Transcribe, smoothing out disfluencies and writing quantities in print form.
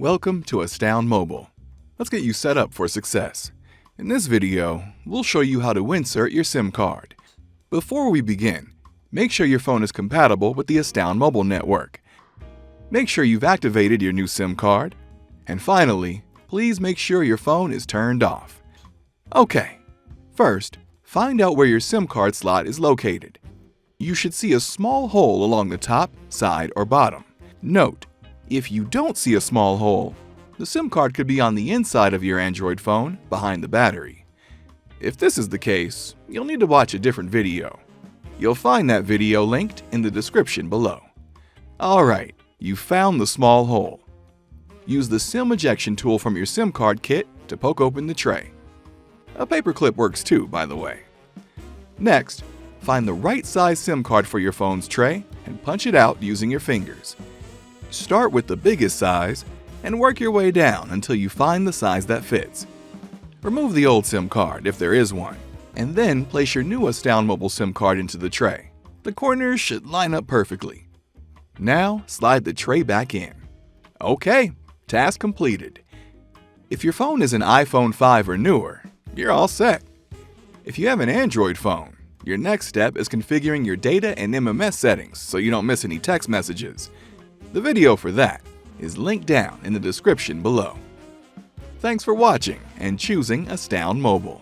Welcome to Astound Mobile. Let's get you set up for success. In this video, we'll show you how to insert your SIM card. Before we begin, make sure your phone is compatible with the Astound Mobile network. Make sure you've activated your new SIM card. And finally, please make sure your phone is turned off. Okay, first, find out where your SIM card slot is located. You should see a small hole along the top, side, or bottom. Note, if you don't see a small hole, the SIM card could be on the inside of your Android phone, behind the battery. If this is the case, you'll need to watch a different video. You'll find that video linked in the description below. Alright, you found the small hole. Use the SIM ejection tool from your SIM card kit to poke open the tray. A paperclip works too, by the way. Next, find the right size SIM card for your phone's tray and punch it out using your fingers. Start with the biggest size and work your way down until you find the size that fits. Remove the old SIM card if there is one, and then place your new Astound Mobile SIM card into the tray. The corners should line up perfectly. Now slide the tray back in. Okay, task completed. If your phone is an iPhone 5 or newer, you're all set. If you have an Android phone, your next step is configuring your data and MMS settings so you don't miss any text messages. The video for that is linked down in the description below. Thanks for watching and choosing Astound Mobile.